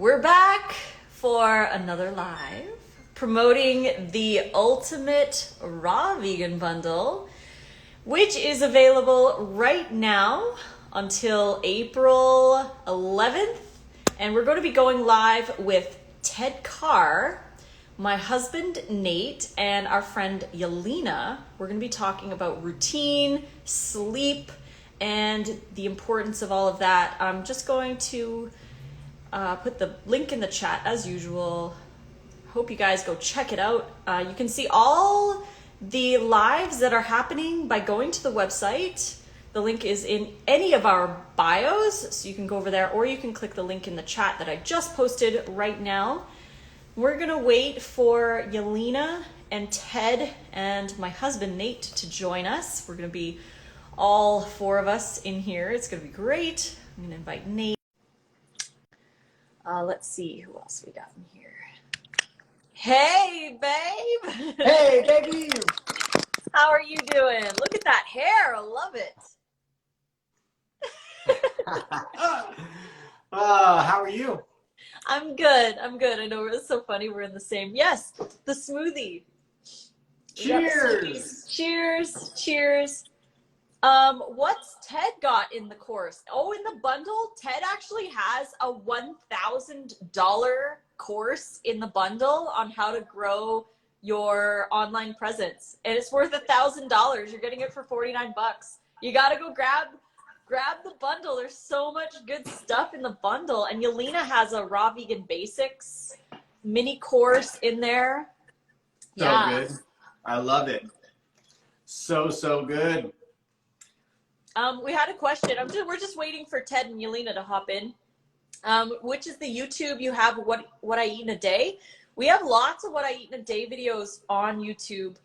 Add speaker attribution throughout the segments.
Speaker 1: We're back for another live promoting the Ultimate Raw Vegan Bundle, which is available right now until April 11th. And we're going to be going live with Ted Carr, my husband Nate, and our friend Yelena. We're going to be talking about routine, sleep, and the importance of all of that. I'm just going to put the link in the chat as usual. Hope you guys go check it out. You can see all the lives that are happening by going to the website. The link is in any of our bios, so you can go over there, or you can click the link in the chat that I just posted right now. We're gonna wait for Yelena and Ted and my husband Nate to join us. We're gonna be all four of us in here. It's gonna be great. I'm gonna invite Nate. Let's see who else we got in here. Hey, babe.
Speaker 2: Hey, baby.
Speaker 1: How are you doing? Look at that hair. I love it.
Speaker 2: How are you?
Speaker 1: I'm good. I'm good. I know it's so funny. We're in the same. Yes, the smoothie.
Speaker 2: Cheers.
Speaker 1: Cheers. Cheers. What's Ted got in the course? Oh, in the bundle, Ted actually has a $1,000 course in the bundle on how to grow your online presence. And it's worth $1,000. You're getting it for 49 bucks. You got to go grab the bundle. There's so much good stuff in the bundle. And Yelena has a raw vegan basics mini course in there.
Speaker 2: So good. I love it. So good.
Speaker 1: We had a question. We're just waiting for Ted and Yelena to hop in. Which is the YouTube you have what I eat in a day. We have lots of what I eat in a day videos on YouTube.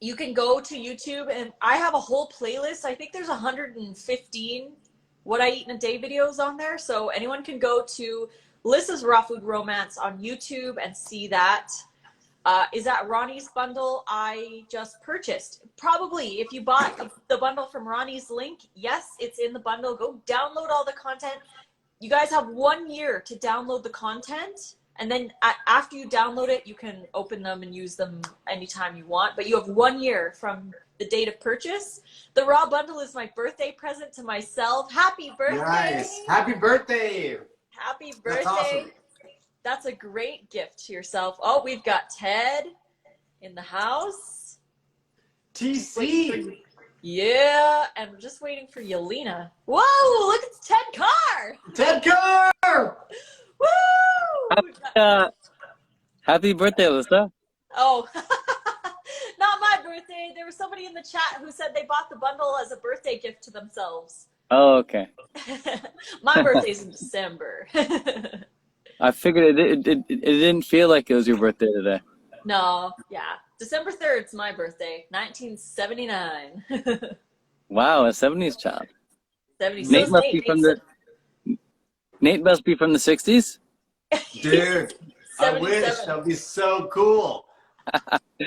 Speaker 1: You can go to YouTube and I have a whole playlist. I think there's 115 what I eat in a day videos on there. So anyone can go to Lissa's Raw Food Romance on YouTube and see that. Is that Ronnie's bundle I just purchased? Probably. If you bought the bundle from Ronnie's link, yes, it's in the bundle. Go download all the content. You guys have 1 year to download the content. And then after you download it, you can open them and use them anytime you want. But you have 1 year from the date of purchase. The Raw bundle is my birthday present to myself. Happy birthday.
Speaker 2: Nice. Happy birthday.
Speaker 1: Happy birthday.
Speaker 2: That's awesome.
Speaker 1: That's a great gift to yourself. Oh, we've got Ted in the house.
Speaker 2: TC.
Speaker 1: Yeah, and we're just waiting for Yelena. Whoa, look, it's Ted Carr.
Speaker 2: Ted Carr.
Speaker 1: Woo!
Speaker 3: Happy birthday, Alyssa.
Speaker 1: Oh, not my birthday. There was somebody in the chat who said they bought the bundle as a birthday gift to themselves.
Speaker 3: Oh, okay.
Speaker 1: My birthday's in December.
Speaker 3: I figured it didn't feel like it was your birthday today.
Speaker 1: No, yeah. December 3rd is my birthday, 1979.
Speaker 3: Wow, a 70s child.
Speaker 1: 70s.
Speaker 3: Nate must be from the 60s?
Speaker 2: Dude, I wish. That would be so cool.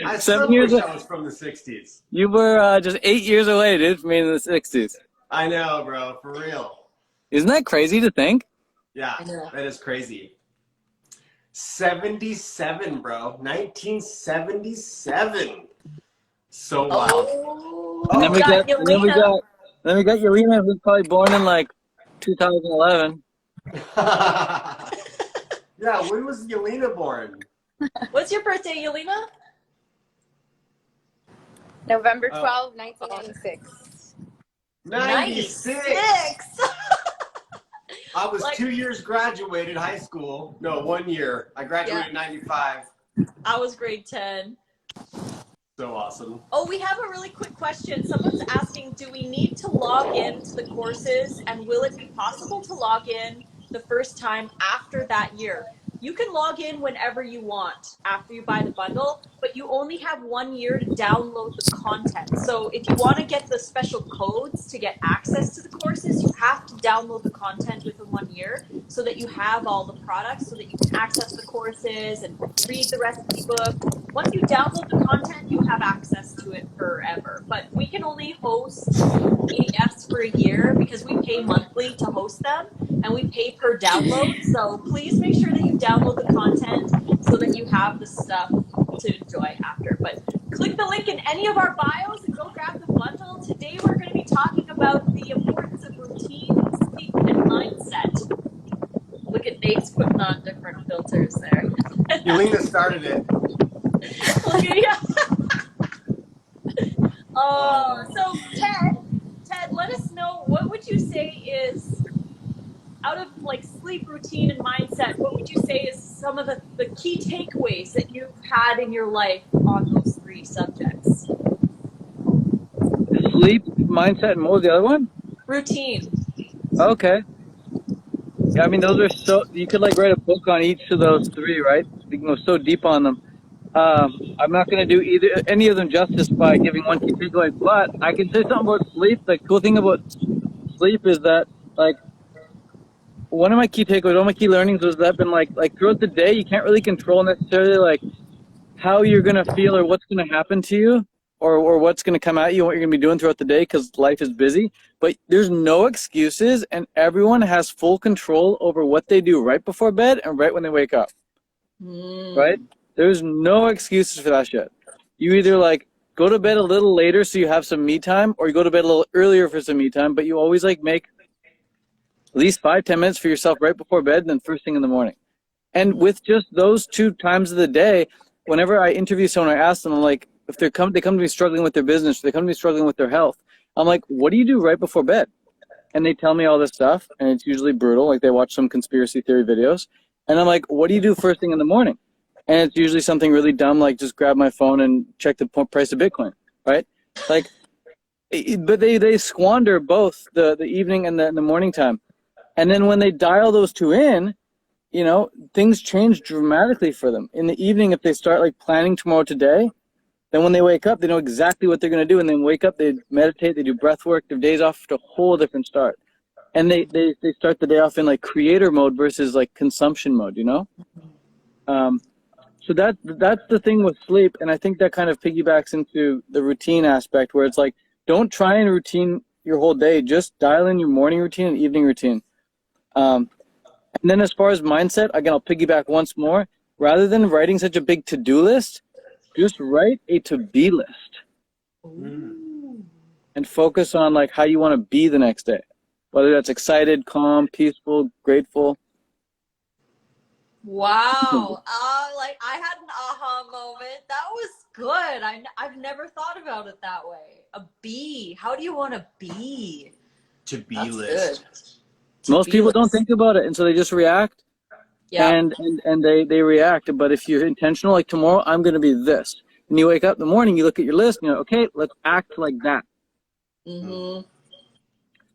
Speaker 2: I still wish I was from the 60s.
Speaker 3: You were just 8 years away, dude, from being in the 60s.
Speaker 2: I know, bro. For real.
Speaker 3: Isn't that crazy to think?
Speaker 2: Yeah, that is crazy. 77, bro. 1977. So wow.
Speaker 1: Oh,
Speaker 3: and then we got Yelena, who's probably born in like 2011.
Speaker 2: Yeah, when was Yelena born?
Speaker 1: What's your birthday, Yelena?
Speaker 4: November 12, 1996.
Speaker 2: 96. I was 2 years graduated high school. No, 1 year. I graduated in 95.
Speaker 1: I was grade 10.
Speaker 2: So awesome.
Speaker 1: Oh, we have a really quick question. Someone's asking, do we need to log in to the courses, and will it be possible to log in the first time after that year? You can log in whenever you want after you buy the bundle, but you only have 1 year to download the content. So if you want to get the special codes to get access to the courses, you have to download the content within 1 year so that you have all the products, so that you can access the courses and read the recipe book. Once you download the content, you have access to it forever. But we can only host PDFs for a year because we pay monthly to host them. and we pay per download. So please make sure that you download the content so that you have the stuff to enjoy after. But click the link in any of our bios and go grab the bundle. Today we're going to be talking about the importance of routine, sleep, and mindset. Look at Nate's putting on different filters there.
Speaker 2: Yelena started it.
Speaker 1: Look at you. So Ted, let us know, what would you say is, out of like sleep, routine, and mindset, what would you say is some of the key takeaways that you've had in your life on those three subjects?
Speaker 3: Sleep, mindset, and what was the other one?
Speaker 1: Routine.
Speaker 3: Okay. Yeah, I mean, those are so, you could like write a book on each of those three, right? You can go so deep on them. I'm not going to do any of them justice by giving one key takeaway, but I can say something about sleep. The cool thing about sleep is that, like, one of my key takeaways, one of my key learnings was that I've been like throughout the day, you can't really control necessarily like how you're going to feel or what's going to happen to you, or what's going to come at you, what you're going to be doing throughout the day, because life is busy. But there's no excuses, and everyone has full control over what they do right before bed and right when they wake up. Right? There's no excuses for that shit. You either like go to bed a little later so you have some me time, or you go to bed a little earlier for some me time, but you always like make at least 5-10 minutes for yourself right before bed and then first thing in the morning. And with just those 2 times of the day, whenever I interview someone, I ask them, I'm like, if they come to me struggling with their business, or they come to me struggling with their health, I'm like, what do you do right before bed? And they tell me all this stuff, and it's usually brutal. Like they watch some conspiracy theory videos. And I'm like, what do you do first thing in the morning? And it's usually something really dumb, like just grab my phone and check the price of Bitcoin, right? Like, but they squander both the evening and the morning time. And then when they dial those 2 in, you know, things change dramatically for them. In the evening, if they start like planning tomorrow today, then when they wake up, they know exactly what they're going to do. And then wake up, they meditate, they do breath work, their day's off to a whole different start. And they start the day off in like creator mode versus like consumption mode, you know? So that's the thing with sleep. And I think that kind of piggybacks into the routine aspect, where it's like, don't try and routine your whole day. Just dial in your morning routine and evening routine. And then as far as mindset, again, I'll piggyback once more. Rather than writing such a big to-do list, just write a to-be list. And focus on like how you want to be the next day. Whether that's excited, calm, peaceful, grateful.
Speaker 1: Wow. Like I had an aha moment. That was good. I've never thought about it that way. A be. How do you want to be?
Speaker 2: To be
Speaker 1: That's
Speaker 2: list.
Speaker 1: Good.
Speaker 3: Most people don't think about it, and so they just react.
Speaker 1: Yeah.
Speaker 3: And they react. But if you're intentional, like tomorrow, I'm going to be this. And you wake up in the morning, you look at your list, and you're like, okay, let's act like that.
Speaker 1: Mm-hmm.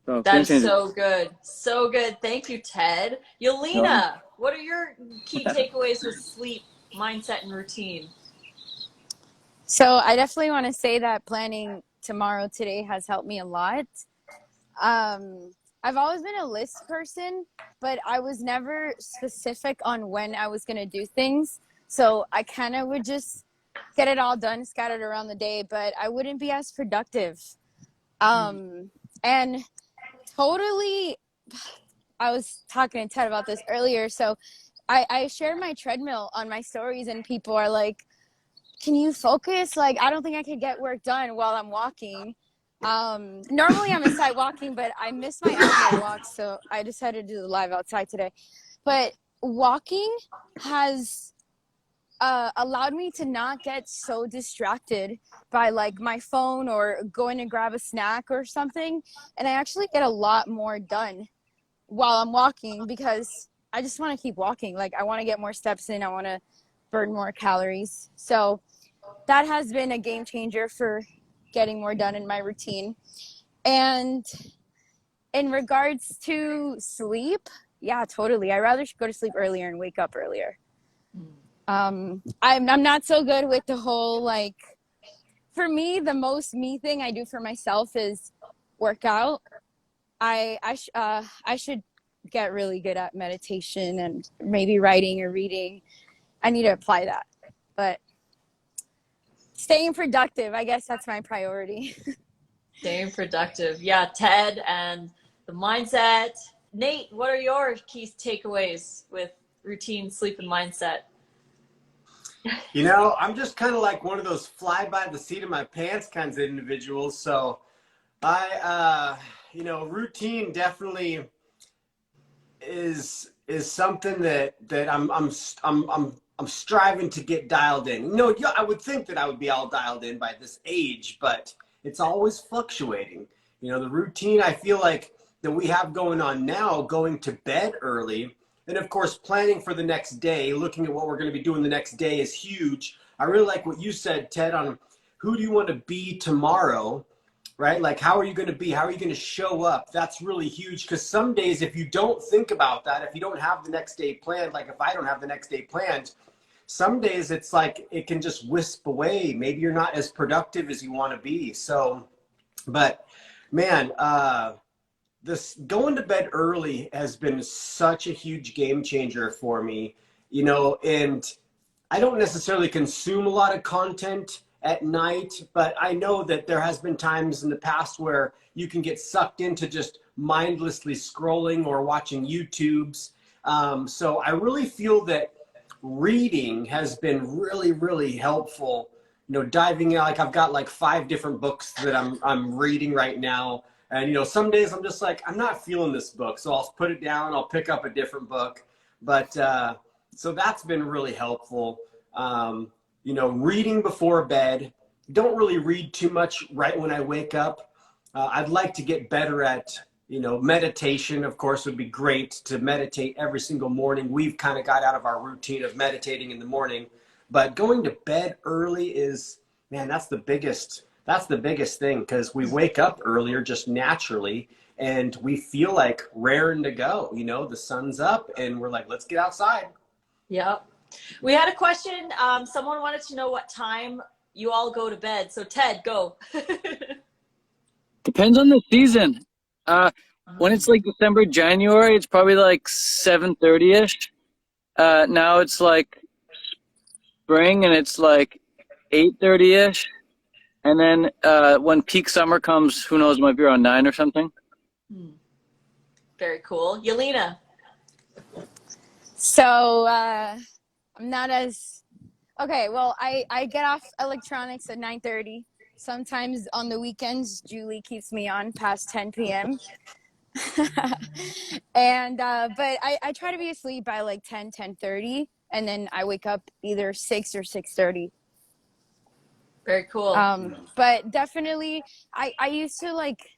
Speaker 3: So,
Speaker 1: that's so good. So good. Thank you, Ted. Yelena, what are your key takeaways with sleep, mindset, and routine?
Speaker 4: So I definitely want to say that planning tomorrow today has helped me a lot. I've always been a list person, but I was never specific on when I was going to do things. So I kind of would just get it all done, scattered around the day, but I wouldn't be as productive. And totally, I was talking to Ted about this earlier. So I shared my treadmill on my stories, and people are like, can you focus? Like, I don't think I could get work done while I'm walking. Normally I'm inside walking, but I missed my outdoor walk, so I decided to do the live outside today. But walking has allowed me to not get so distracted by like my phone or going to grab a snack or something, and I actually get a lot more done while I'm walking because I just want to keep walking. Like, I want to get more steps in, I want to burn more calories. So that has been a game changer for getting more done in my routine. And in regards to sleep, yeah, totally. I'd rather go to sleep earlier and wake up earlier. I'm not so good with the whole, like, for me, the most me thing I do for myself is work out. I should get really good at meditation and maybe writing or reading. I need to apply that. But staying productive, I guess that's my priority.
Speaker 1: Staying productive. Yeah, Ted, and the mindset. Nate, what are your key takeaways with routine, sleep, and mindset?
Speaker 2: You know, I'm just kind of like one of those fly by the seat of my pants kinds of individuals. So you know, routine definitely is something that I'm striving to get dialed in. You know, yeah, I would think that I would be all dialed in by this age, but it's always fluctuating. You know, the routine I feel like that we have going on now, going to bed early, and of course planning for the next day, looking at what we're going to be doing the next day is huge. I really like what you said, Ted, on who do you want to be tomorrow, right? Like, how are you going to be? How are you going to show up? That's really huge, because some days, if you don't think about that, if you don't have the next day planned, like if I don't have the next day planned, some days it's like it can just wisp away. Maybe you're not as productive as you want to be. So, but man, this going to bed early has been such a huge game changer for me, you know, and I don't necessarily consume a lot of content at night, but I know that there has been times in the past where you can get sucked into just mindlessly scrolling or watching YouTubes. So I really feel that reading has been really, really helpful. You know, diving in, like I've got like 5 different books that I'm reading right now. And, you know, some days I'm just like, I'm not feeling this book. So I'll put it down, I'll pick up a different book. But so that's been really helpful. You know, reading before bed. Don't really read too much right when I wake up. I'd like to get better at, you know, meditation, of course, would be great to meditate every single morning. We've kind of got out of our routine of meditating in the morning, but going to bed early is, man, that's the biggest thing, because we wake up earlier just naturally and we feel like raring to go. You know, the sun's up and we're like, let's get outside.
Speaker 1: Yep. We had a question. Someone wanted to know what time you all go to bed. So Ted, go.
Speaker 3: Depends on the season. When it's like December, January, it's probably like 7:30ish. Now it's like spring and it's like 8:30ish. And then when peak summer comes, who knows, it might be around 9 or something.
Speaker 1: Very cool. Yelena.
Speaker 4: So I'm not as okay. Well, I get off electronics at 9:30. Sometimes on the weekends, Julie keeps me on past 10 p.m. And but I try to be asleep by like 10:30, and then I wake up either 6 or 6:30.
Speaker 1: Very cool.
Speaker 4: But definitely, I used to like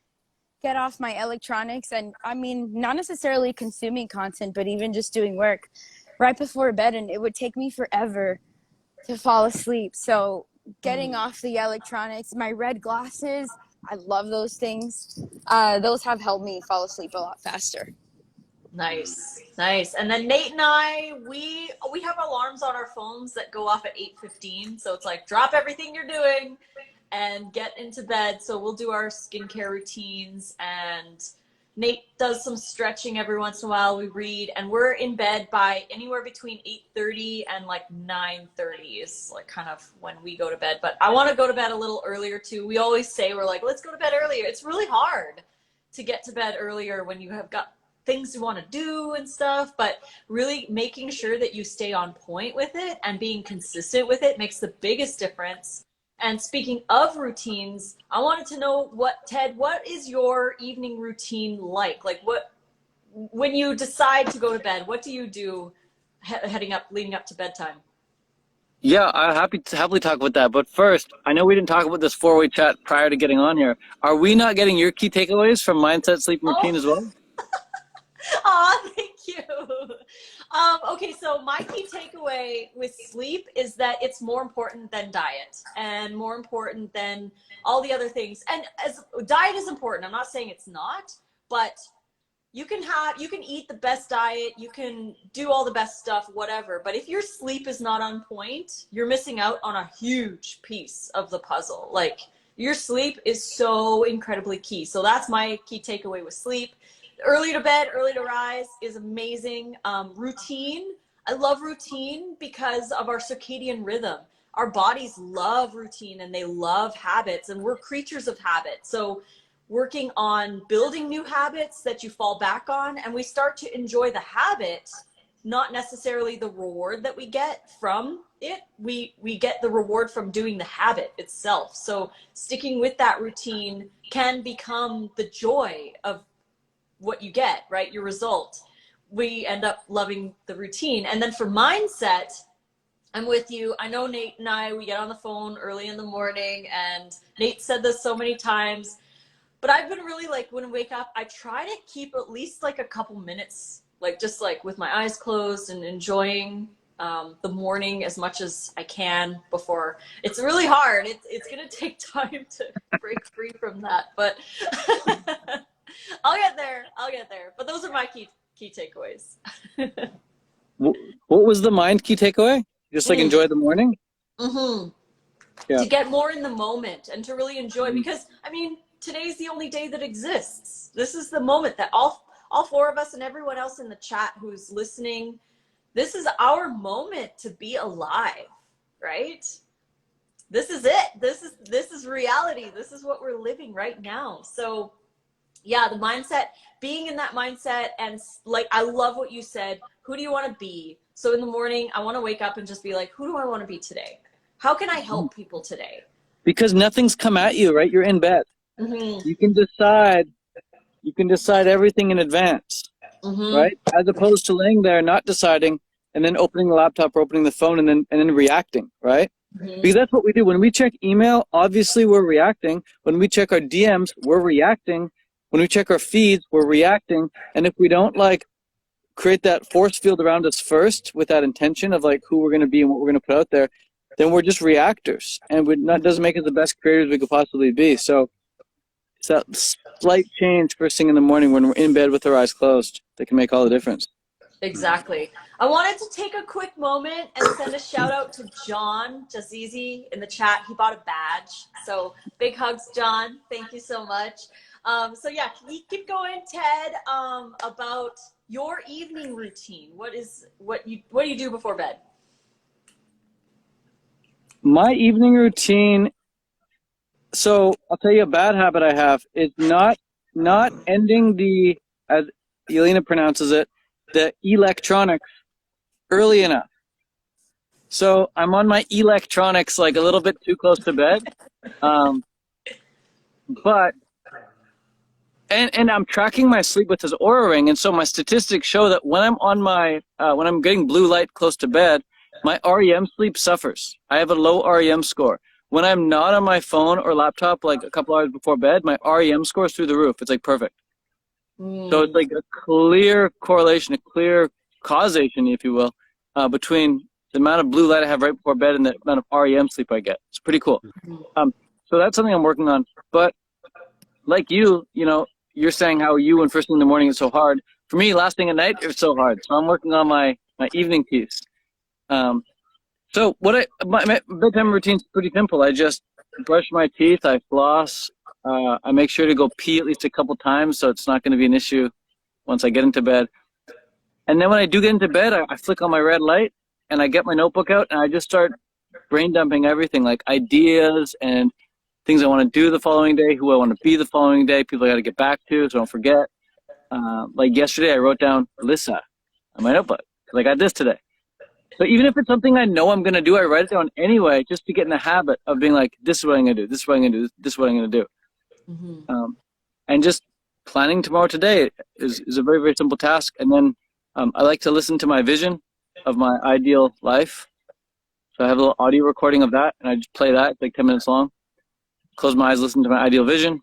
Speaker 4: get off my electronics, and I mean, not necessarily consuming content, but even just doing work right before bed, and it would take me forever to fall asleep. So getting off the electronics, my red glasses, I love those things. Those have helped me fall asleep a lot faster.
Speaker 1: Nice, nice. And then Nate and I, we have alarms on our phones that go off at 8:15. So it's like, drop everything you're doing and get into bed. So we'll do our skincare routines, and Nate does some stretching every once in a while. We read, and we're in bed by anywhere between 8:30 and like 9:30 is like kind of when we go to bed. But I want to go to bed a little earlier too. We always say, we're like, let's go to bed earlier. It's really hard to get to bed earlier when you have got things you want to do and stuff, but really making sure that you stay on point with it and being consistent with it makes the biggest difference. And speaking of routines, I wanted to know Ted, what is your evening routine like? Like when you decide to go to bed, what do you do leading up to bedtime?
Speaker 3: Yeah, I'm happy to happily talk about that. But first, I know we didn't talk about this 4-way chat prior to getting on here. Are we not getting your key takeaways from mindset, sleep, and routine as well?
Speaker 1: Aw, thank you. Okay, so my key takeaway with sleep is that it's more important than diet and more important than all the other things. And as diet is important, I'm not saying it's not, but you can eat the best diet, you can do all the best stuff, whatever. But if your sleep is not on point, you're missing out on a huge piece of the puzzle. Like, your sleep is so incredibly key. So that's my key takeaway with sleep. Early to bed, early to rise is amazing. Routine. I love routine because of our circadian rhythm. Our bodies love routine and they love habits, and we're creatures of habit. So working on building new habits that you fall back on, and we start to enjoy the habit, not necessarily the reward that we get from it. We get the reward from doing the habit itself. So sticking with that routine can become the joy of what you get, right? Your result. We end up loving the routine. And then for mindset, I'm with you. I know Nate and I, we get on the phone early in the morning, and Nate said this so many times, but I've been really like, when I wake up, I try to keep at least like a couple minutes, like just like with my eyes closed and enjoying the morning as much as I can before. It's really hard. It's going to take time to break free from that, but I'll get there. But those are my key takeaways.
Speaker 3: What was the mind key takeaway? Just like enjoy the morning?
Speaker 1: Mm-hmm.
Speaker 3: Yeah.
Speaker 1: To get more in the moment and to really enjoy, because I mean, today's the only day that exists. This is the moment that all four of us and everyone else in the chat who's listening, this is our moment to be alive, right? This is it. This is reality. This is what we're living right now. So yeah, the mindset, being in that mindset, and like, I love what you said. Who do you want to be? So in the morning, I want to wake up and just be like, who do I want to be today? How can I help people today?
Speaker 3: Because nothing's come at you, right? You're in bed.
Speaker 1: Mm-hmm.
Speaker 3: You can decide everything in advance, right? As opposed to laying there not deciding and then opening the laptop or opening the phone and then reacting, right? Because that's what we do. When we check email, obviously we're reacting. When we check our DMs, we're reacting. When we check our feeds, we're reacting. And if we don't like create that force field around us first with that intention of like who we're going to be and what we're going to put out there, then we're just reactors, and that doesn't make us the best creators we could possibly be. So it's that slight change first thing in the morning when we're in bed with our eyes closed that can make all the difference.
Speaker 1: Exactly. I wanted to take a quick moment and send a shout out to John Jazizi in the chat. He bought a badge. So big hugs, John. Thank you so much. So yeah, can you keep going, Ted, about your evening routine? What do you do before bed?
Speaker 3: My evening routine, so I'll tell you a bad habit I have is not ending the, as Elena pronounces it, the electronics early enough. So I'm on my electronics like a little bit too close to bed. But I'm tracking my sleep with this Oura Ring, and so my statistics show that when I'm on my when I'm getting blue light close to bed, my REM sleep suffers. I have a low REM score. When I'm not on my phone or laptop like a couple hours before bed, my REM score is through the roof. It's like perfect. So it's like a clear correlation, a clear causation, if you will, between the amount of blue light I have right before bed and the amount of REM sleep I get. It's pretty cool. So that's something I'm working on. But like you know, you're saying how you and first thing in the morning is so hard. For me, last thing at night, it's so hard. So I'm working on my evening piece. So my bedtime routine is pretty simple. I just brush my teeth, I floss, I make sure to go pee at least a couple times, so it's not going to be an issue once I get into bed. And then when I do get into bed, I flick on my red light and I get my notebook out and I just start brain dumping everything, like ideas and things I want to do the following day, who I want to be the following day, people I got to get back to so I don't forget. Like yesterday, I wrote down Lissa on my notebook because I got this today. So even if it's something I know I'm going to do, I write it down anyway just to get in the habit of being like, this is what I'm going to do, this is what I'm going to do, this is what I'm going to do. And just planning tomorrow today is a very, very simple task. And then I like to listen to my vision of my ideal life. So I have a little audio recording of that, and I just play that. It's like 10 minutes long. Close my eyes, listen to my ideal vision.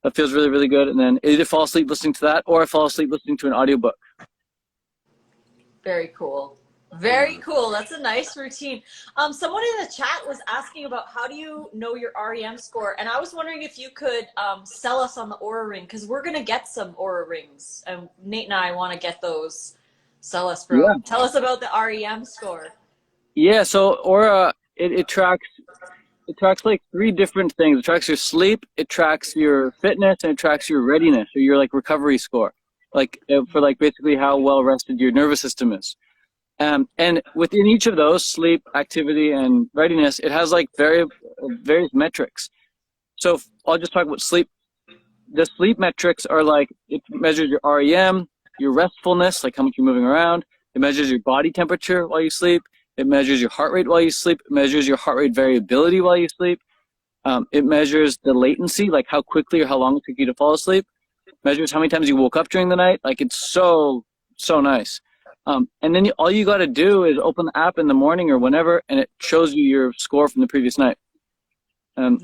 Speaker 3: That feels really, really good. And then either fall asleep listening to that, or I fall asleep listening to an audiobook.
Speaker 1: Very cool. Very cool. That's a nice routine. Someone in the chat was asking about how do you know your REM score, and I was wondering if you could sell us on the Oura Ring, because we're gonna get some Oura Rings, and Nate and I want to get those. Sell us, bro. Yeah. Tell us about the REM score.
Speaker 3: Yeah. So Oura, it tracks like 3 different things. It tracks your sleep, it tracks your fitness, and it tracks your readiness, or your like recovery score, like for like basically how well rested your nervous system is. And within each of those, sleep, activity, and readiness, it has like various metrics. So I'll just talk about sleep. the sleep metrics are like, it measures your REM, your restfulness, like how much you're moving around. It measures your body temperature while you sleep. It measures your heart rate while you sleep. It measures your heart rate variability while you sleep. It measures the latency, like how quickly or how long it took you to fall asleep. Measures how many times you woke up during the night. Like, it's so nice. And then all you got to do is open the app in the morning or whenever, and it shows you your score from the previous night. And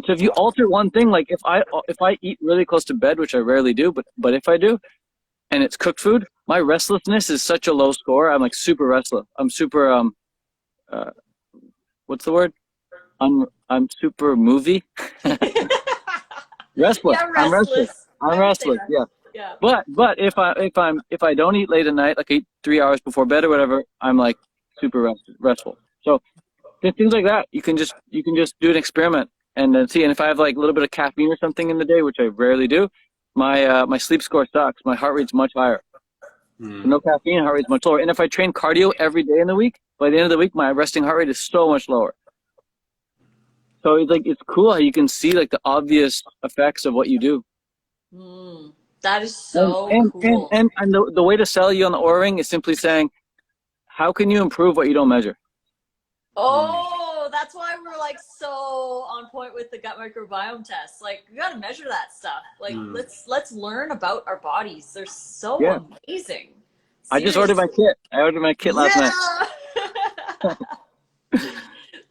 Speaker 3: so if you alter one thing, like if I eat really close to bed, which I rarely do, but if I do, and it's cooked food, my restlessness is such a low score. I'm like super restless. I'm super what's the word? I'm super movie. Restless.
Speaker 1: Yeah,
Speaker 3: I'm restless.
Speaker 1: I
Speaker 3: I'm
Speaker 1: would say
Speaker 3: restless.
Speaker 1: that.
Speaker 3: Yeah.
Speaker 1: Yeah.
Speaker 3: But if I don't eat late at night, like I eat 3 hours before bed or whatever, I'm like super restful. So things like that, you can just do an experiment and then see. And if I have like a little bit of caffeine or something in the day, which I rarely do, my sleep score sucks. My heart rate's much higher. No caffeine, heart rate's much lower. And if I train cardio every day in the week, by the end of the week, my resting heart rate is so much lower. So it's cool how you can see like the obvious effects of what you do.
Speaker 1: That is so cool.
Speaker 3: And the way to sell you on the Oura Ring is simply saying, how can you improve what you don't measure?
Speaker 1: Oh, that's why we're like so on point with the gut microbiome test. Like, you got to measure that stuff. Like, let's learn about our bodies. They're so amazing.
Speaker 3: I just ordered my kit. I ordered my kit last night.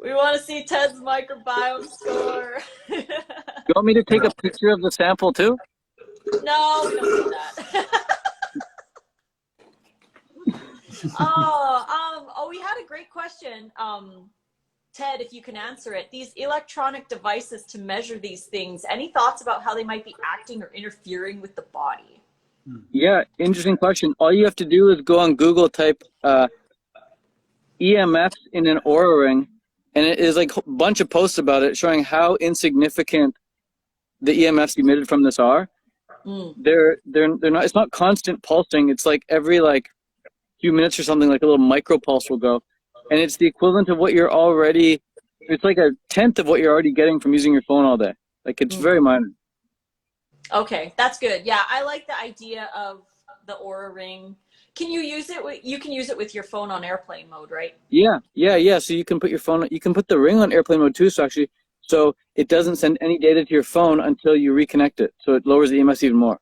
Speaker 1: We want to see Ted's microbiome score.
Speaker 3: You want me to take a picture of the sample too?
Speaker 1: No, we don't do that. We had a great question. Ted, if you can answer it. These electronic devices to measure these things, any thoughts about how they might be acting or interfering with the body?
Speaker 3: Yeah, interesting question. All you have to do is go on Google, type EMFs in an Oura Ring, and it is like a bunch of posts about it showing how insignificant the EMFs emitted from this are. They're not, it's not constant pulsing. It's like every few minutes or something, like a little micro pulse will go. And it's the equivalent of what you're already, it's like a tenth of what you're already getting from using your phone all day. Like, it's very minor.
Speaker 1: Okay, that's good. Yeah, I like the idea of the Oura Ring. Can you use it? You can use it with your phone on airplane mode, right? Yeah.
Speaker 3: So you can put your phone, you can put the ring on airplane mode too. So it doesn't send any data to your phone until you reconnect it. So it lowers the EMS even more.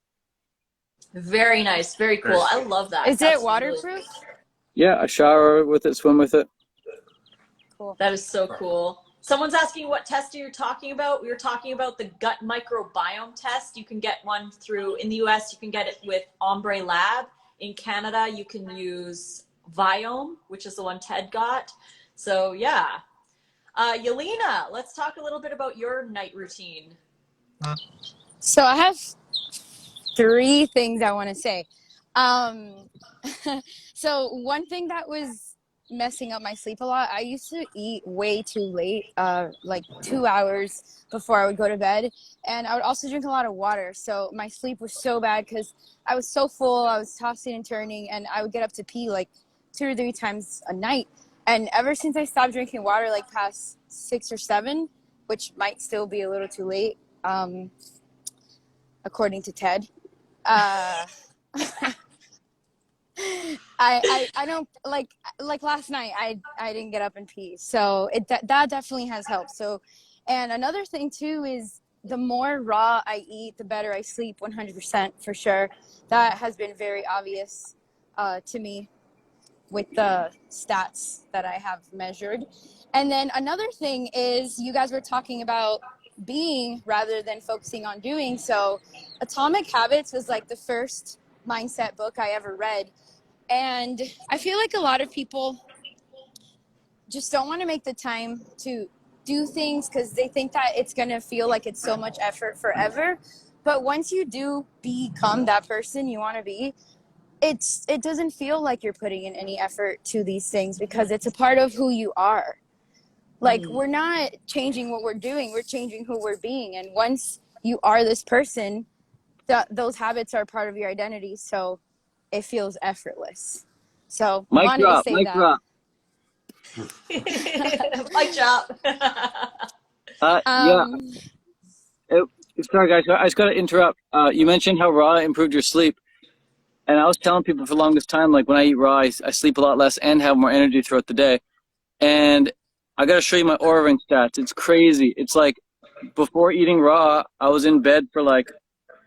Speaker 1: Very nice. Very cool. I love that.
Speaker 4: Is it waterproof?
Speaker 3: Yeah, a shower with it, swim with it.
Speaker 1: Cool. That is so cool. Someone's asking what test you're talking about. We were talking about the gut microbiome test. You can get one in the US, you can get it with Ombre Lab. In Canada, you can use Viome, which is the one Ted got. So yeah. Yelena, let's talk a little bit about your night routine.
Speaker 4: So I have 3 things I want to say. So one thing that was messing up my sleep a lot, I used to eat way too late, like 2 hours before I would go to bed. And I would also drink a lot of water. So my sleep was so bad because I was so full, I was tossing and turning, and I would get up to pee like 2 or 3 times a night. And ever since I stopped drinking water, like past 6 or 7, which might still be a little too late, according to Ted, I don't like last night I didn't get up and pee, so that definitely has helped. So, and another thing too is the more raw I eat, the better I sleep. 100% for sure. That has been very obvious to me with the stats that I have measured. And then another thing is, you guys were talking about being rather than focusing on doing. So Atomic Habits was like the first mindset book I ever read. And I feel like a lot of people just don't want to make the time to do things because they think that it's going to feel like it's so much effort forever. But once you do become that person you want to be, it doesn't feel like you're putting in any effort to these things because it's a part of who you are. Like, we're not changing what we're doing, we're changing who we're being. And once you are this person, those habits are part of your identity. So it feels effortless. So
Speaker 3: Mic
Speaker 4: wanted
Speaker 3: drop,
Speaker 4: to say
Speaker 3: mic
Speaker 4: that.
Speaker 3: drop.
Speaker 1: Mic drop.
Speaker 3: Yeah. Sorry, guys. I just got to interrupt. You mentioned how raw improved your sleep. And I was telling people for the longest time, like when I eat raw, I sleep a lot less and have more energy throughout the day. And I got to show you my Oura Ring stats. It's crazy. It's like before eating raw, I was in bed for like,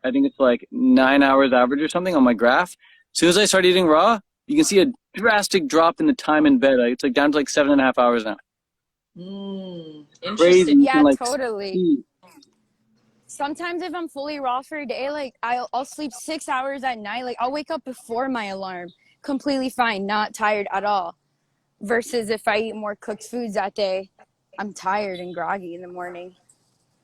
Speaker 3: I think it's like 9 hours average or something on my graph. As soon as I start eating raw, you can see a drastic drop in the time in bed. Like, it's like down to like 7.5 hours now. Crazy.
Speaker 1: Interesting.
Speaker 3: You
Speaker 4: Yeah,
Speaker 3: can like
Speaker 4: totally.
Speaker 3: see.
Speaker 4: Sometimes if I'm fully raw for a day, like I'll sleep 6 hours at night. Like I'll wake up before my alarm, completely fine, not tired at all. Versus if I eat more cooked foods that day, I'm tired and groggy in the morning.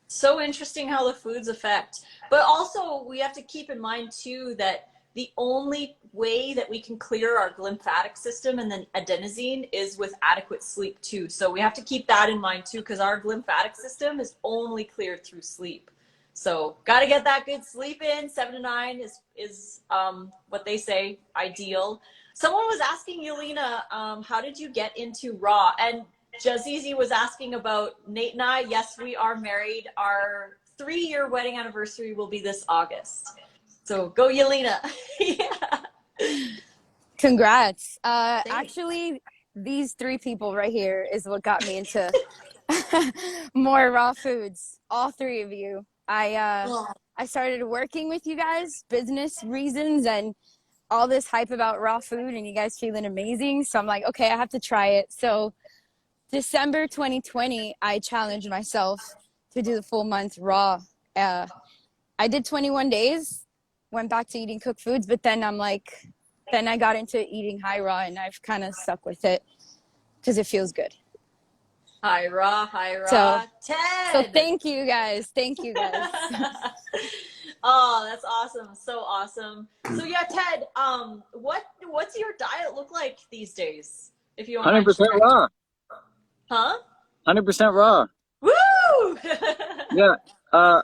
Speaker 1: So interesting how the foods affect. But also, we have to keep in mind too that the only way that we can clear our lymphatic system and then adenosine is with adequate sleep too. So we have to keep that in mind too, because our lymphatic system is only cleared through sleep. So got to get that good sleep in. 7 to 9 is what they say ideal. Someone was asking Yelena, how did you get into raw? And Jazizi was asking about Nate and I. Yes, we are married. Our 3-year wedding anniversary will be this August. So go Yelena. Yeah.
Speaker 4: Congrats. Actually, these 3 people right here is what got me into more raw foods. All 3 of you. I started working with you guys, business reasons, and all this hype about raw food, and you guys feeling amazing. So I'm like, okay, I have to try it. So December 2020, I challenged myself to do the full month raw. I did 21 days, went back to eating cooked foods, but then then I got into eating high raw, and I've kind of stuck with it because it feels good.
Speaker 1: High raw, Ted.
Speaker 4: So thank you guys. Thank you guys.
Speaker 1: Oh, that's awesome. So awesome. So yeah, Ted, what's your diet look like these days? If you want
Speaker 3: 100% raw.
Speaker 1: Huh?
Speaker 3: 100% raw.
Speaker 1: Woo!
Speaker 3: Yeah. I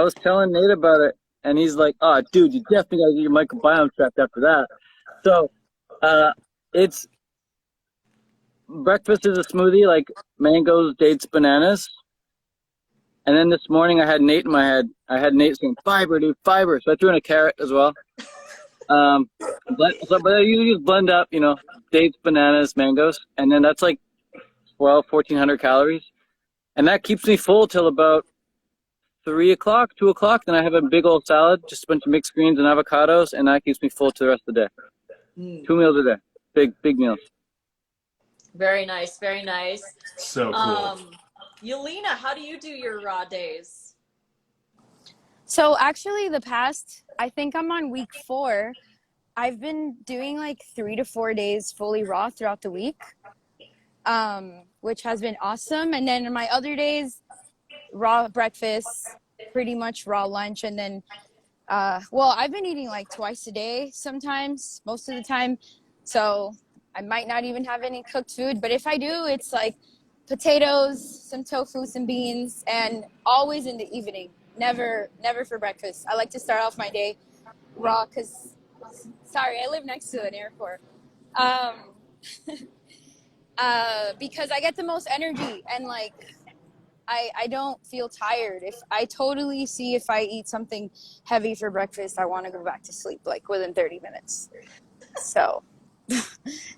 Speaker 3: was telling Nate about it, and he's like, "Oh, dude, you definitely gotta get your microbiome checked after that." So, it's breakfast is a smoothie, like mangoes, dates, bananas. And then this morning I had Nate in my head. I had Nate saying, "Fiber, dude, fiber." So I threw in a carrot as well. But I usually just blend up, dates, bananas, mangoes, and then that's like 1,400 calories. And that keeps me full till about 3 o'clock, 2 o'clock. Then I have a big old salad, just a bunch of mixed greens and avocados, and that keeps me full to the rest of the day. 2 meals a day. Big meals.
Speaker 1: Very nice, very nice.
Speaker 2: So cool.
Speaker 1: Yelena, how do you do your raw days?
Speaker 4: So actually I think I'm on week 4. I've been doing like 3 to 4 days fully raw throughout the week, which has been awesome. And then my other days, raw breakfast, pretty much raw lunch. And then, I've been eating like twice a day sometimes, most of the time. So I might not even have any cooked food, but if I do, it's like potatoes, some tofu, some beans, and always in the evening. Never for breakfast. I like to start off my day raw because, sorry, I live next to an airport. Because I get the most energy and like I don't feel tired. If I totally see if I eat something heavy for breakfast, I want to go back to sleep like within 30 minutes. So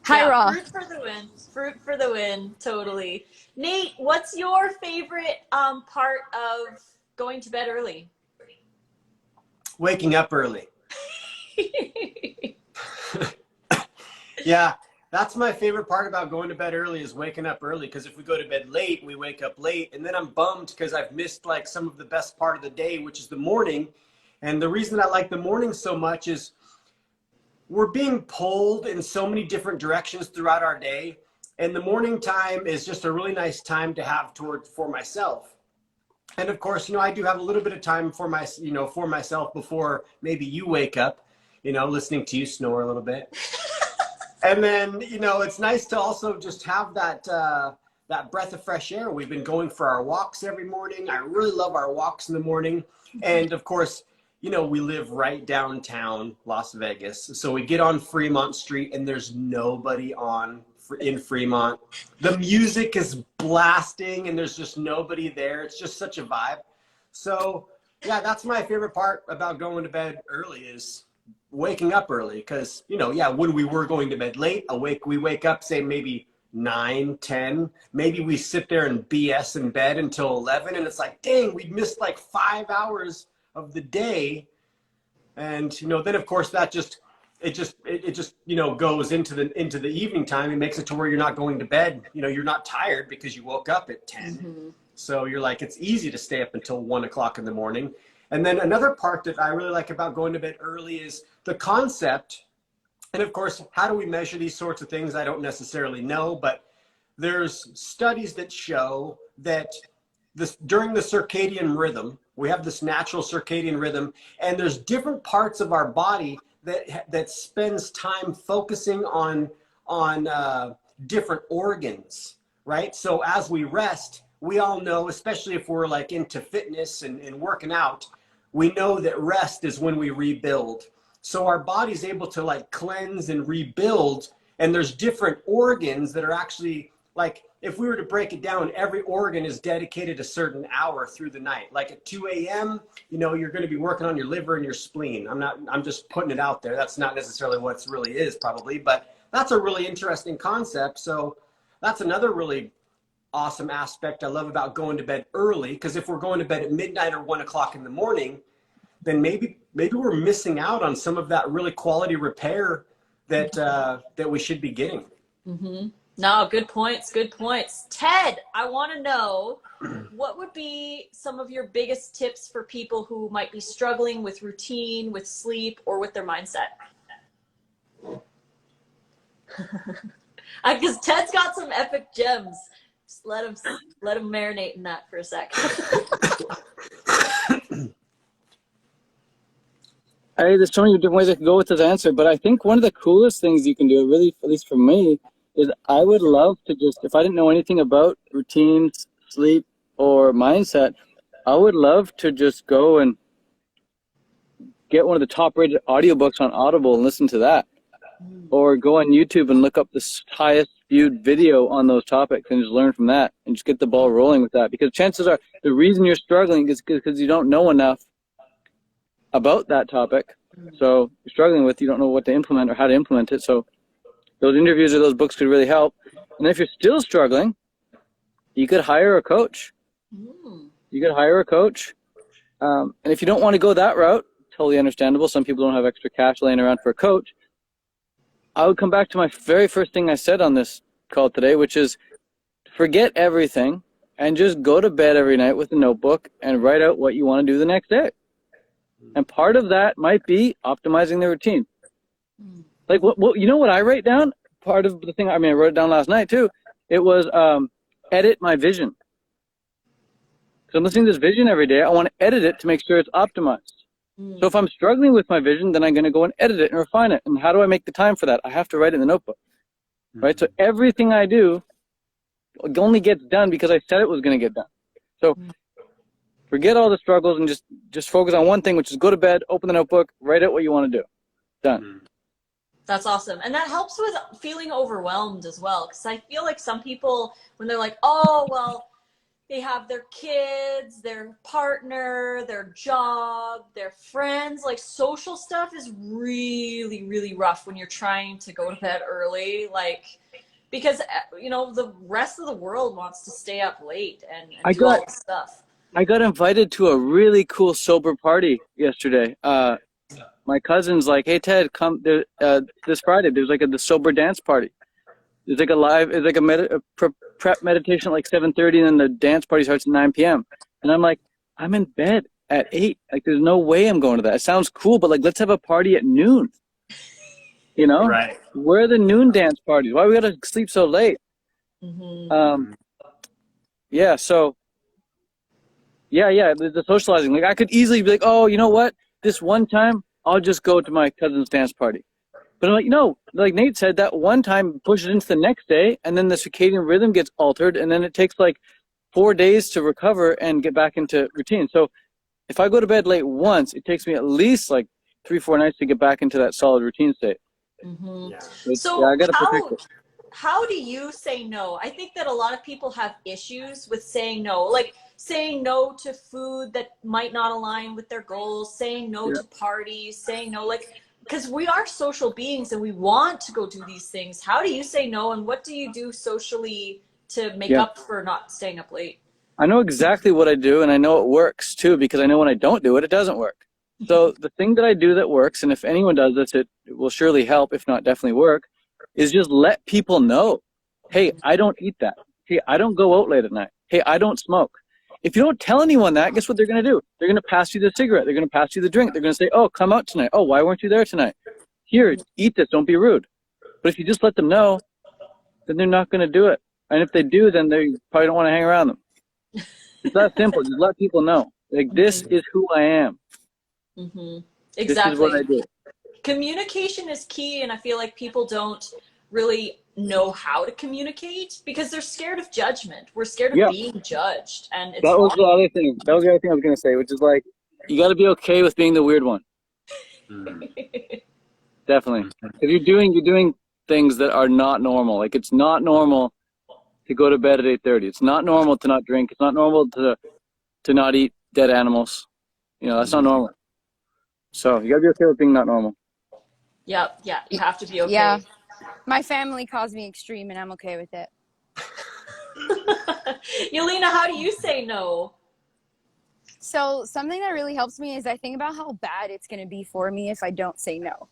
Speaker 4: high raw.
Speaker 1: Fruit for the win. Fruit for the win. Totally. Nate, what's your favorite part of going to bed early?
Speaker 2: Waking up early. Yeah, that's my favorite part about going to bed early is waking up early. Because if we go to bed late, we wake up late, and then I'm bummed because I've missed like some of the best part of the day, which is the morning. And the reason I like the morning so much is we're being pulled in so many different directions throughout our day. And the morning time is just a really nice time to have for myself. And of course, I do have a little bit of time for myself before maybe you wake up, listening to you snore a little bit. And then, it's nice to also just have that breath of fresh air. We've been going for our walks every morning. I really love our walks in the morning. And of course, we live right downtown Las Vegas. So we get on Fremont Street and there's nobody in Fremont. The music is blasting and there's just nobody there. It's just such a vibe. So Yeah, that's my favorite part about going to bed early is waking up early. Because, you know, yeah, when we were going to bed late, we wake up, say maybe 9, 10. Maybe we sit there and BS in bed until 11. And it's like, dang, we missed like 5 hours of the day. And, you know, then of course that just, you know, goes into the evening time. It makes it to where you're not going to bed. You know, you're not tired because you woke up at 10.
Speaker 1: Mm-hmm.
Speaker 2: So you're like, it's easy to stay up until 1 o'clock in the morning. And then another part that I really like about going to bed early is the concept. And of course, how do we measure these sorts of things? I don't necessarily know, but there's studies that show that during the circadian rhythm, we have this natural circadian rhythm, and there's different parts of our body that spends time focusing on different organs, right? So as we rest, we all know, especially if we're like into fitness and working out, we know that rest is when we rebuild. So our body's able to like cleanse and rebuild, and there's different organs that are actually like, if we were to break it down, every organ is dedicated a certain hour through the night. Like at 2 a.m., you know, you're going to be working on your liver and your spleen. I'm just putting it out there. That's not necessarily what it really is probably, but that's a really interesting concept. So that's another really awesome aspect I love about going to bed early, because if we're going to bed at midnight or 1 o'clock in the morning, then maybe we're missing out on some of that really quality repair that we should be getting.
Speaker 1: Mm-hmm. No, good points. Good points. Ted, I want to know what would be some of your biggest tips for people who might be struggling with routine, with sleep, or with their mindset? Because Ted's got some epic gems. Just let him marinate in that for a sec.
Speaker 3: There's so many different ways I could go with this answer, but I think one of the coolest things you can do, really, at least for me, is I would love to just, if I didn't know anything about routines, sleep, or mindset, I would love to just go and get one of the top-rated audiobooks on Audible and listen to that. Or go on YouTube and look up the highest viewed video on those topics and just learn from that and just get the ball rolling with that. Because chances are the reason you're struggling is because you don't know enough about that topic. So you're struggling with, you don't know what to implement or how to implement it. So those interviews or those books could really help. And if you're still struggling, you could hire a coach. You could hire a coach. And if you don't want to go that route, totally understandable. Some people don't have extra cash laying around for a coach. I would come back to my very first thing I said on this call today, which is forget everything and just go to bed every night with a notebook and write out what you want to do the next day. And part of that might be optimizing the routine. Like, what you know what I write down? Part of the thing, I wrote it down last night too. It was edit my vision. So I'm listening to this vision every day. I want to edit it to make sure it's optimized. So if I'm struggling with my vision, then I'm going to go and edit it and refine it. And how do I make the time for that? I have to write it in the notebook, right? So everything I do only gets done because I said it was going to get done. So forget all the struggles and just focus on one thing, which is go to bed, open the notebook, write out what you want to do. Done.
Speaker 1: That's awesome. And that helps with feeling overwhelmed as well. Because I feel like some people, when they're like, oh, well, they have their kids, their partner, their job, their friends, like social stuff is really, really rough when you're trying to go to bed early. Like, because, you know, the rest of the world wants to stay up late and do all this stuff.
Speaker 3: I got invited to a really cool sober party yesterday. My cousin's like, hey, Ted, come this Friday. There's like the sober dance party. It's like a prep meditation at like 7:30, and then the dance party starts at 9 p.m. And I'm like, I'm in bed at 8. Like, there's no way I'm going to that. It sounds cool, but like, let's have a party at noon. You know?
Speaker 2: Right.
Speaker 3: Where are the noon dance parties? Why we gotta sleep so late? Yeah. So. Yeah. The socializing. Like, I could easily be like, oh, you know what? This one time, I'll just go to my cousin's dance party. But I'm like, no, like Nate said, that one time push it into the next day, and then the circadian rhythm gets altered, and then it takes like 4 days to recover and get back into routine. So if I go to bed late once, it takes me at least like 3-4 nights to get back into that solid routine state.
Speaker 1: So
Speaker 3: I gotta protect it.
Speaker 1: How do you say no? I think that a lot of people have issues with saying no. Like, saying no to food that might not align with their goals, saying no to parties, saying no, like, because we are social beings and we want to go do these things. How do you say no, and what do you do socially to make up for not staying up late?
Speaker 3: I know exactly what I do, and I know it works too, because I know when I don't do it, it doesn't work. So the thing that I do that works, and if anyone does this, it will surely help, if not definitely work, is just let people know, hey, I don't eat that. Hey, I don't go out late at night. Hey, I don't smoke. If you don't tell anyone that, guess what they're going to do? They're going to pass you the cigarette. They're going to pass you the drink. They're going to say, oh, come out tonight. Oh, why weren't you there tonight? Here, eat this. Don't be rude. But if you just let them know, then they're not going to do it. And if they do, then they probably don't want to hang around them. It's that simple. Just let people know. Like, this is who I am.
Speaker 1: Exactly.
Speaker 3: This is what I do.
Speaker 1: Communication is key, and I feel like people don't really know how to communicate because they're scared of judgment. We're scared of being judged, and it's
Speaker 3: that was the other thing. That was the other thing I was going to say, which is like, you got to be okay with being the weird one. Definitely. If you're doing things that are not normal. Like, it's not normal to go to bed at 8:30. It's not normal to not drink. It's not normal to not eat dead animals. You know, that's not normal. So you gotta be okay with being not normal.
Speaker 1: Yep. Yeah. You have to be okay.
Speaker 4: Yeah. My family calls me extreme, and I'm okay with it.
Speaker 1: Yelena, how do you say no?
Speaker 4: So something that really helps me is I think about how bad it's going to be for me if I don't say no.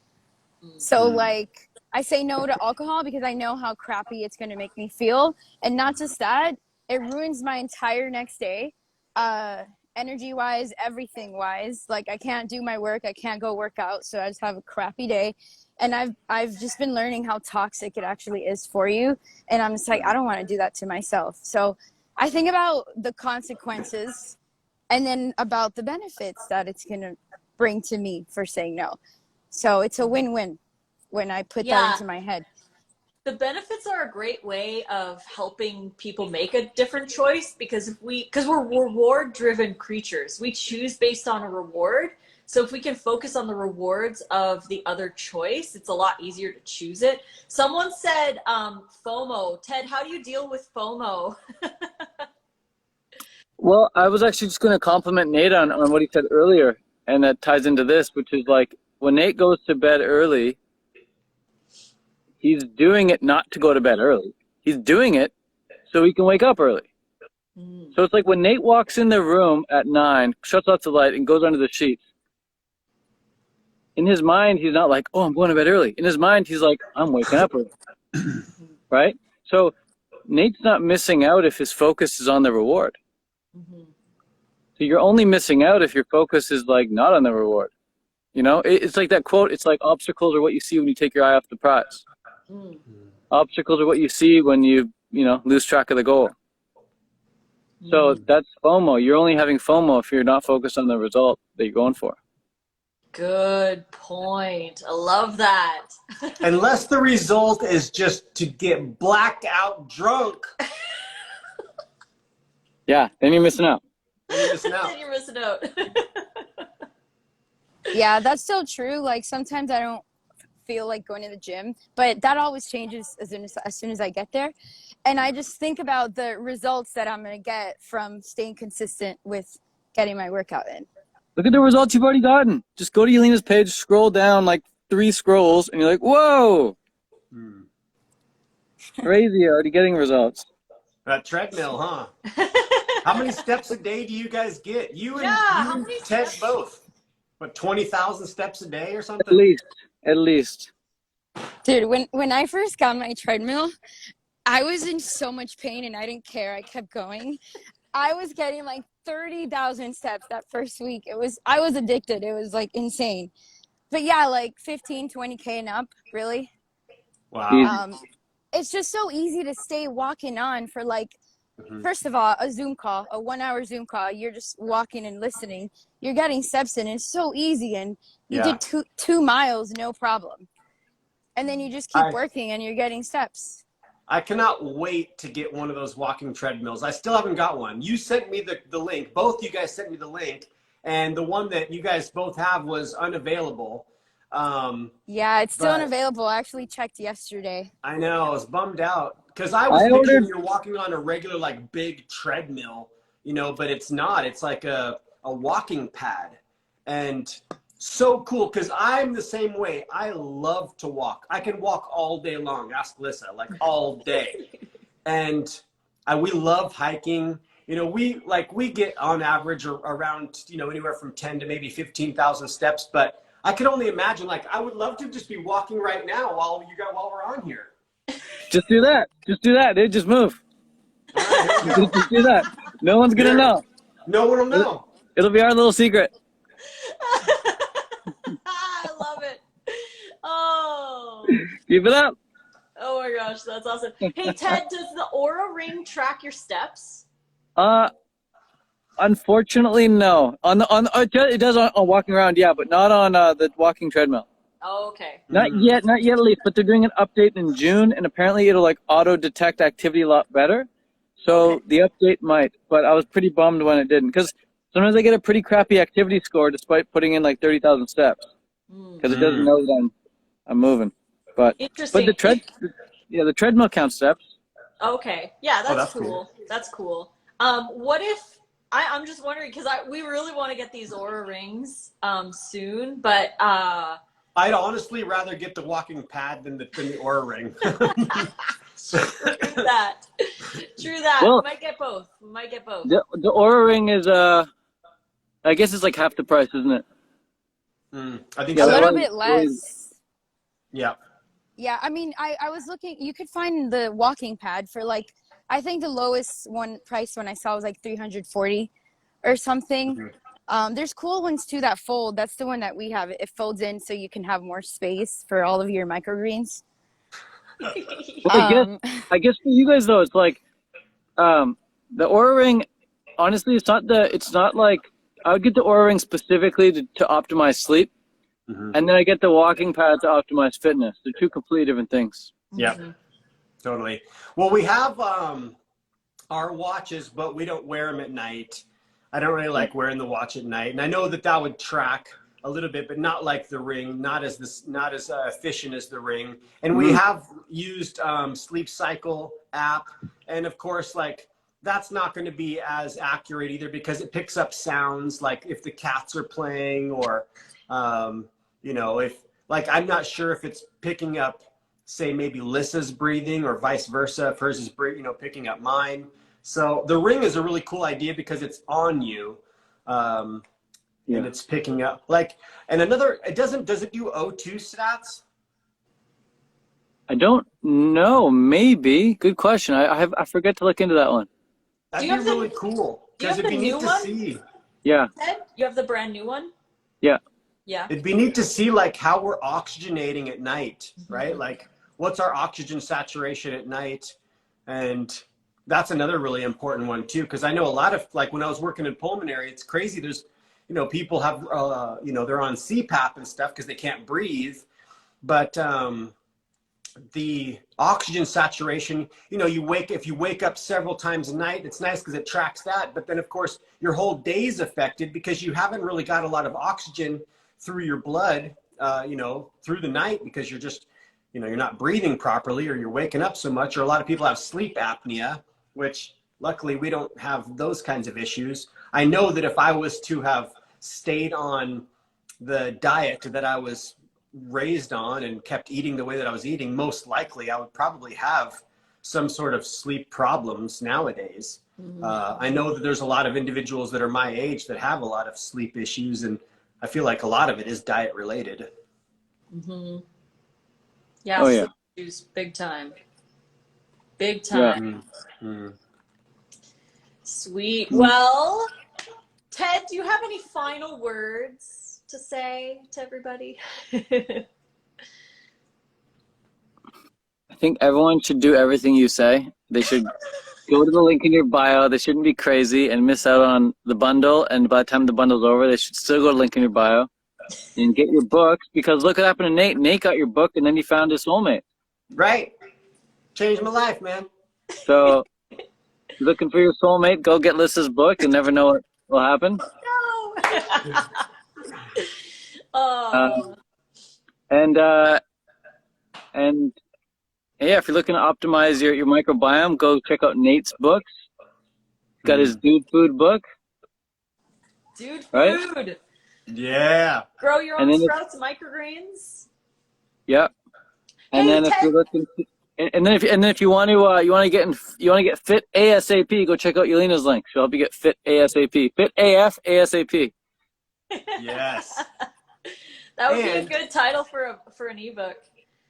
Speaker 4: So like, I say no to alcohol because I know how crappy it's going to make me feel. And not just that, it ruins my entire next day. Energy wise, everything wise. Like, I can't do my work. I can't go work out. So I just have a crappy day. And I've just been learning how toxic it actually is for you. And I'm just like, I don't want to do that to myself. So I think about the consequences and then about the benefits that it's going to bring to me for saying no. So it's a win-win when I put that into my head.
Speaker 1: The benefits are a great way of helping people make a different choice because we're reward-driven creatures. We choose based on a reward. So if we can focus on the rewards of the other choice, it's a lot easier to choose it. Someone said FOMO. Ted, how do you deal with FOMO?
Speaker 3: Well, I was actually just going to compliment Nate on what he said earlier, and that ties into this, which is like, when Nate goes to bed early, he's doing it not to go to bed early. He's doing it so he can wake up early. So it's like when Nate walks in the room at 9, shuts off the light, and goes under the sheets, in his mind, he's not like, oh, I'm going to bed early. In his mind, he's like, I'm waking up early. Right? So Nate's not missing out if his focus is on the reward. So you're only missing out if your focus is like not on the reward. You know, it's like that quote, it's like obstacles are what you see when you take your eye off the prize. Obstacles are what you see when you lose track of the goal. So that's FOMO. You're only having FOMO if you're not focused on the result that you're going for.
Speaker 1: Good point. I love that.
Speaker 2: Unless the result is just to get blacked out drunk.
Speaker 3: Yeah, then you're missing out.
Speaker 2: Then you're missing out.
Speaker 1: Then you're missing out.
Speaker 4: Yeah, that's still true. Like, sometimes I don't feel like going to the gym, but that always changes as soon as I get there. And I just think about the results that I'm going to get from staying consistent with getting my workout in.
Speaker 3: Look at the results you've already gotten. Just go to Yelena's page, scroll down like 3 scrolls, and you're like, whoa. Crazy, already getting results.
Speaker 2: That treadmill, huh? How many steps a day do you guys get? You and Ted both. What, 20,000 steps a day or something?
Speaker 3: At least.
Speaker 4: Dude, when I first got my treadmill, I was in so much pain and I didn't care. I kept going. I was getting like 30,000 steps that first week. I was addicted. It was like insane. But yeah, like 15, 20K and up, really.
Speaker 2: Wow.
Speaker 4: It's just so easy to stay walking on for like, first of all, a Zoom call, a 1-hour Zoom call. You're just walking and listening. You're getting steps in. It's so easy. And you did 2 miles, no problem. And then you just keep working and you're getting steps.
Speaker 2: I cannot wait to get one of those walking treadmills. I still haven't got one. You sent me the link. Both you guys sent me the link. And the one that you guys both have was unavailable.
Speaker 4: Yeah, it's still unavailable. I actually checked yesterday.
Speaker 2: I know. I was bummed out because I was thinking you're walking on a regular, like, big treadmill, you know, but it's not. It's like a walking pad. And so cool, because I'm the same way. I love to walk. I can walk all day long. Ask Lissa, like all day. And we love hiking. You know, we get on average around, you know, anywhere from 10 to maybe 15,000 steps. But I can only imagine, like, I would love to just be walking right now while we're on here.
Speaker 3: Just do that. Just do that, dude. Just move.
Speaker 2: All right, here we go.
Speaker 3: Just do that. No one's gonna know.
Speaker 2: No one will know.
Speaker 3: It'll be our little secret.
Speaker 1: I love it. Oh.
Speaker 3: Keep it up.
Speaker 1: Oh my gosh, that's awesome. Hey Ted, does the Aura Ring track your steps?
Speaker 3: Unfortunately, no. It does on walking around, yeah, but not on the walking treadmill.
Speaker 1: Oh, okay.
Speaker 3: Not yet, at least. But they're doing an update in June, and apparently it'll like auto detect activity a lot better. So
Speaker 1: Okay.
Speaker 3: the update might. But I was pretty bummed when it didn't, because sometimes I get a pretty crappy activity score despite putting in like 30,000 steps, because it doesn't know that I'm moving. But
Speaker 1: Interesting.
Speaker 3: the treadmill counts steps.
Speaker 1: Okay. Yeah, that's
Speaker 2: cool.
Speaker 1: cool. That's cool. What if I'm just wondering, because we really want to get these Aura Rings soon, but
Speaker 2: I'd honestly rather get the walking pad than the Aura Ring.
Speaker 1: True that.
Speaker 3: Well,
Speaker 1: We might get both.
Speaker 3: The Aura Ring is I guess it's like half the price, isn't it?
Speaker 2: I think
Speaker 4: A
Speaker 2: so.
Speaker 4: little bit less.
Speaker 2: Yeah.
Speaker 4: Yeah, I mean, I was looking, you could find the walking pad for like, I think the lowest price when I saw was like 340 or something. There's cool ones too that fold. That's the one that we have. It folds in so you can have more space for all of your microgreens.
Speaker 3: Well, I guess for you guys though, it's like the Aura Ring. Honestly, it's not like I would get the Aura Ring specifically to optimize sleep, and then I get the walking pad to optimize fitness. They're two completely different things.
Speaker 2: Yeah. Totally. Well, we have our watches, but we don't wear them at night. I don't really like wearing the watch at night, and I know that would track a little bit, but not like the Ring, not as efficient as the Ring. And we have used Sleep Cycle app, and of course, like that's not going to be as accurate either because it picks up sounds like if the cats are playing or you know, if like I'm not sure if it's picking up, say maybe Lissa's breathing or vice versa, if hers is picking up mine. So the Ring is a really cool idea because it's on you. And it's picking up like, and another, does it do O2 stats?
Speaker 3: I don't know. Maybe. Good question. I forget to look into that one.
Speaker 2: That'd be really cool. Because it'd be neat to see.
Speaker 3: Yeah.
Speaker 1: Ted, you have the brand new one?
Speaker 3: Yeah.
Speaker 1: Yeah.
Speaker 2: It'd be neat to see like how we're oxygenating at night, right? Like what's our oxygen saturation at night? And that's another really important one too. Because I know a lot of, like when I was working in pulmonary, it's crazy. There's, people have, they're on CPAP and stuff because they can't breathe. But the oxygen saturation, if you wake up several times a night, it's nice because it tracks that. But then, of course, your whole day's affected because you haven't really got a lot of oxygen through your blood, through the night because you're just, you're not breathing properly or you're waking up so much. Or a lot of people have sleep apnea, which luckily we don't have those kinds of issues. I know that if I was to have stayed on the diet that I was raised on and kept eating the way that I was eating, most likely I would probably have some sort of sleep problems nowadays. I know that there's a lot of individuals that are my age that have a lot of sleep issues, and I feel like a lot of it is diet related.
Speaker 1: Yeah, sleep issues, big time. Big time. Sweet. Well, Ted, do you have any final words to say to everybody?
Speaker 3: I think everyone should do everything you say. They should go to the link in your bio. They shouldn't be crazy and miss out on the bundle. And by the time the bundle's over, they should still go to the link in your bio and get your books. Because look what happened to Nate. Nate got your book, and then he found his soulmate.
Speaker 2: Right. Changed my life, man.
Speaker 3: So looking for your soulmate, go get Lissa's book and never know what will happen.
Speaker 1: No. Oh.
Speaker 3: And yeah, if you're looking to optimize your microbiome, go check out Nate's books. Got his Dude Food book,
Speaker 1: Dude
Speaker 3: right?
Speaker 1: food.
Speaker 2: Yeah.
Speaker 1: Grow your
Speaker 3: And
Speaker 1: own
Speaker 3: then
Speaker 1: sprouts and microgreens.
Speaker 3: yeah. And
Speaker 1: Hey,
Speaker 3: then if
Speaker 1: Ted.
Speaker 3: you're looking, and then if you want to get fit ASAP, go check out Yelena's link. She'll help you get fit ASAP. Fit AF ASAP.
Speaker 2: Yes.
Speaker 1: That would be a
Speaker 2: And
Speaker 1: good title for an ebook.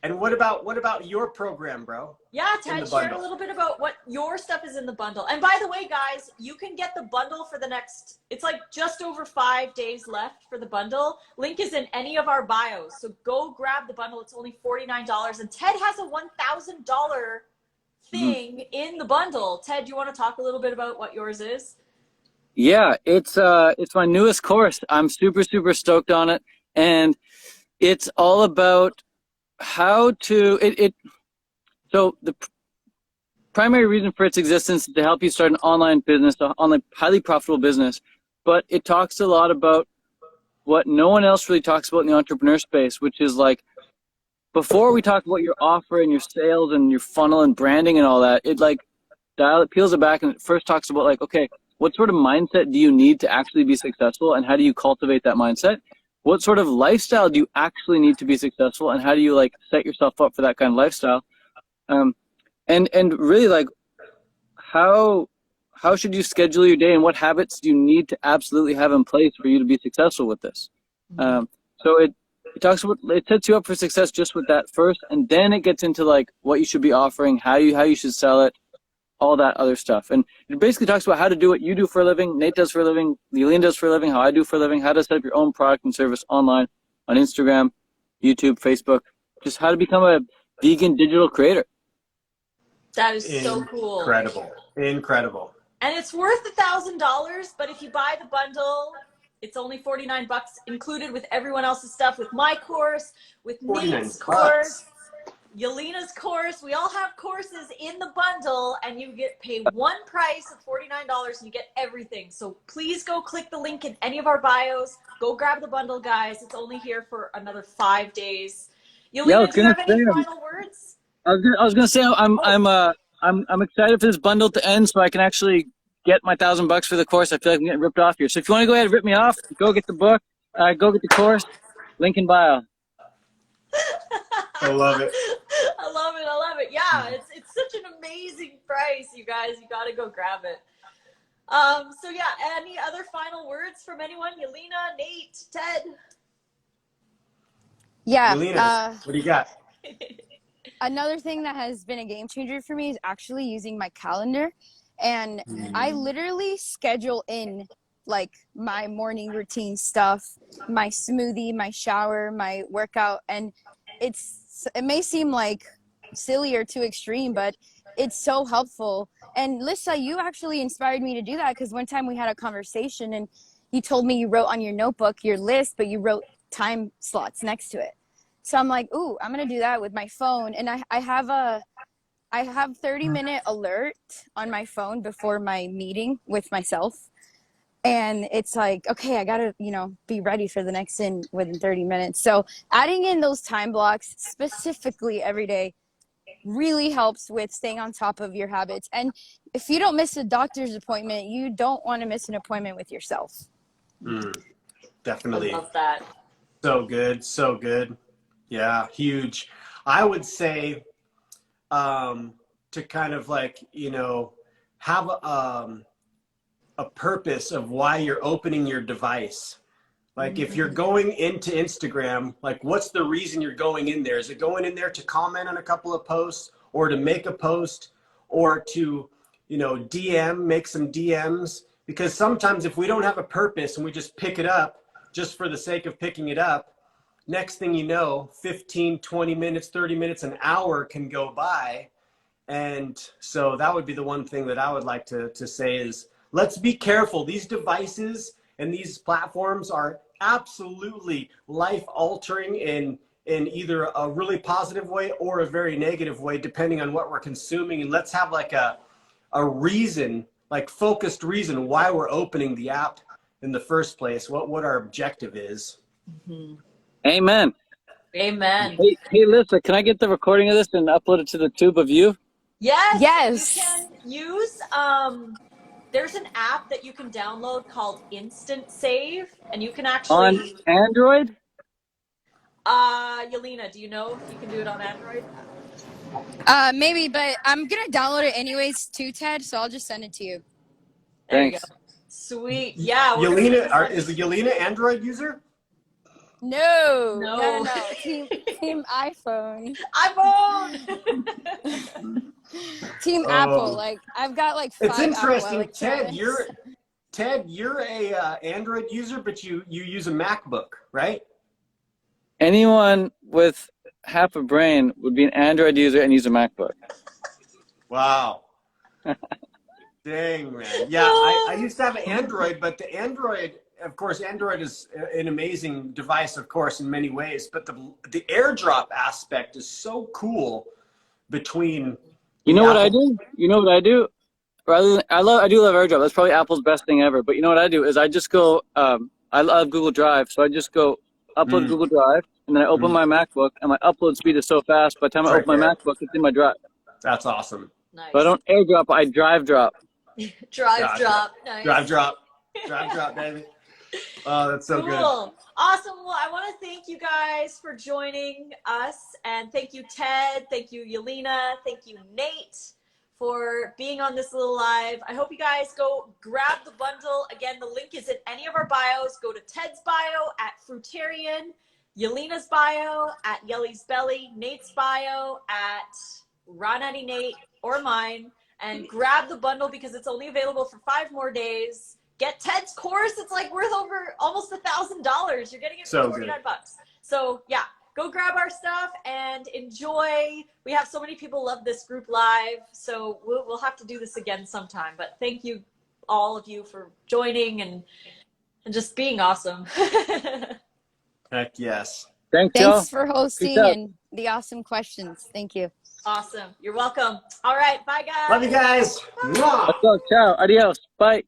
Speaker 2: and what about your program, bro?
Speaker 1: Yeah,
Speaker 2: In
Speaker 1: Ted,
Speaker 2: the
Speaker 1: share a
Speaker 2: bundle.
Speaker 1: little bit about what your stuff is in the bundle. And by the way, guys, you can get the bundle for the next, it's like just over 5 days left for the bundle. Link is in any of our bios. So go grab the bundle. It's only $49. And Ted has a $1,000 thing in the bundle. Ted, do you want to talk a little bit about what yours is?
Speaker 3: Yeah, it's my newest course. I'm super stoked on it, and it's all about how to so the primary reason for its existence is to help you start an online business, an online highly profitable business. But it talks a lot about what no one else really talks about in the entrepreneur space, which is like, before we talk about your offer and your sales and your funnel and branding and all that, it peels it back and it first talks about like, okay, what sort of mindset do you need to actually be successful, and how do you cultivate that mindset? What sort of lifestyle do you actually need to be successful, and how do you like set yourself up for that kind of lifestyle? And really like how should you schedule your day, and what habits do you need to absolutely have in place for you to be successful with this? So it sets you up for success just with that first, and then it gets into like what you should be offering, how you should sell it, all that other stuff. And it basically talks about how to do what you do for a living, Nate does for a living, Eileen does for a living, how I do for a living, how to set up your own product and service online, on Instagram, YouTube, Facebook, just how to become a vegan digital creator.
Speaker 1: That is so cool.
Speaker 2: Incredible.
Speaker 1: And it's worth $1,000, but if you buy the bundle, it's only $49 included with everyone else's stuff, with my course, with Nate's course, Yelena's course. We all have courses in the bundle, and you pay one price of $49 and you get everything. So please go click the link in any of our bios. Go grab the bundle, guys. It's only here for another 5 days. Yelena, do you have any final words?
Speaker 3: I was gonna say I'm excited for this bundle to end so I can actually get my $1,000 for the course. I feel like I'm getting ripped off here. So if you want to go ahead and rip me off, go get the book, go get the course, link in bio.
Speaker 2: I love it.
Speaker 1: I love it. Yeah, it's such an amazing price, you guys. You got to go grab it. So yeah, any other final words from anyone? Yelena, Nate, Ted?
Speaker 4: Yeah.
Speaker 2: Yelena, what do you got?
Speaker 4: Another thing that has been a game changer for me is actually using my calendar. And I literally schedule in like my morning routine stuff, my smoothie, my shower, my workout. And it may seem like silly or too extreme, but it's so helpful. And Lissa, you actually inspired me to do that, because one time we had a conversation and you told me you wrote on your notebook your list, but you wrote time slots next to it. So I'm like, ooh, I'm going to do that with my phone. And I have 30-minute alert on my phone before my meeting with myself. And it's like, okay, I got to, be ready for the next in within 30 minutes. So adding in those time blocks specifically every day really helps with staying on top of your habits. And if you don't miss a doctor's appointment, you don't want to miss an appointment with yourself.
Speaker 2: Definitely.
Speaker 1: I love that.
Speaker 2: So good. Yeah, huge. I would say to kind of like, have a purpose of why you're opening your device. Like if you're going into Instagram, like what's the reason you're going in there? Is it going in there to comment on a couple of posts, or to make a post, or to, make some DMs? Because sometimes if we don't have a purpose and we just pick it up just for the sake of picking it up, next thing you know, 15, 20 minutes, 30 minutes, an hour can go by. And so that would be the one thing that I would like to say is, let's be careful. These devices and these platforms are absolutely life-altering in either a really positive way or a very negative way, depending on what we're consuming. And let's have like a reason, like focused reason why we're opening the app in the first place, what our objective is.
Speaker 3: Amen.
Speaker 1: Amen.
Speaker 3: Hey, Lisa, can I get the recording of this and upload it to the tube of you?
Speaker 1: Yes.
Speaker 4: Yes.
Speaker 1: You can use there's an app that you can download called Instant Save, and you can
Speaker 3: On
Speaker 1: actually.
Speaker 3: Android?
Speaker 1: Yelena, do you know if you can do it on Android?
Speaker 4: Maybe, but I'm gonna download it anyways too, Ted. So I'll just send it to you.
Speaker 1: There you
Speaker 3: Thanks.
Speaker 1: go. Sweet. Yeah, we're gonna do this
Speaker 2: Yelena,
Speaker 1: on-
Speaker 2: is the Yelena Android user?
Speaker 4: No. Team iPhone.
Speaker 1: iPhone.
Speaker 4: Team Apple. Like I've got like 5
Speaker 2: It's
Speaker 4: Apple
Speaker 2: interesting, Ted.
Speaker 4: electronics.
Speaker 2: You're a Android user, but you use a MacBook, right?
Speaker 3: Anyone with half a brain would be an Android user and use a MacBook.
Speaker 2: Wow. Dang, man. Yeah, I used to have an Android, but the Android, of course, Android is an amazing device, of course, in many ways. But the AirDrop aspect is so cool between.
Speaker 3: You know what I do? You know what I do? Rather than, I do love AirDrop. That's probably Apple's best thing ever. But you know what I do is I just go. I love Google Drive, so I just go upload Google Drive, and then I open my MacBook, and my upload speed is so fast. By the time I open my MacBook, it's in my Drive.
Speaker 2: That's awesome.
Speaker 1: Nice.
Speaker 3: But I don't AirDrop. I Drive drop.
Speaker 1: Drive drop. Nice.
Speaker 2: Drive drop, baby. Oh, that's so good.
Speaker 1: Awesome. Well, I want to thank you guys for joining us, and thank you, Ted. Thank you, Yelena. Thank you, Nate, for being on this little live. I hope you guys go grab the bundle. Again, the link is in any of our bios. Go to Ted's bio at Fruitarian, Yelena's bio at Yelly's Belly, Nate's bio at Ronati Nate, or mine, and grab the bundle because it's only available for 5 more days. Get Ted's course. It's like worth over almost $1,000. You're getting it for 49 bucks. So yeah, go grab our stuff and enjoy. We have so many people love this group live, so we'll have to do this again sometime. But thank you, all of you, for joining and just being awesome.
Speaker 2: Heck yes.
Speaker 3: Thanks, y'all.
Speaker 4: Thanks for hosting and the awesome questions. Thank you.
Speaker 1: Awesome. You're welcome. All right. Bye, guys.
Speaker 2: Love you guys. Mwah.
Speaker 3: Let's go. Ciao. Adios. Bye.